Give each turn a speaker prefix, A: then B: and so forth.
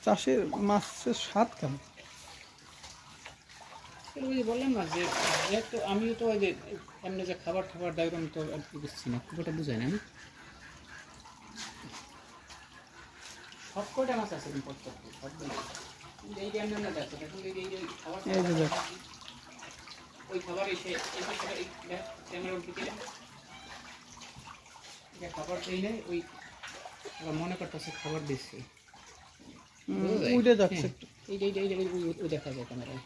A: চাষের মাছের স্বাদ কেমন?
B: ওই বললাম না যে তো আমিও তো ওই যে এমনি যে খাবার খাবার ডায়গ্রাম তো আর কি বুঝছি না, খুব একটা বুঝাই না। সব কয়টা মাছ আছে কিন্তু সবগুলো এই যে এমনি দেখো দেখুন এই যে খাবার ওই খাবার এসে ক্যামেরার দিকে যে খাবার দেই নাই ওই মনে করতেছে খাবার দিচ্ছি
A: ওইটা যাচ্ছে
B: এই যে ওই দেখা যায় ক্যামেরায়।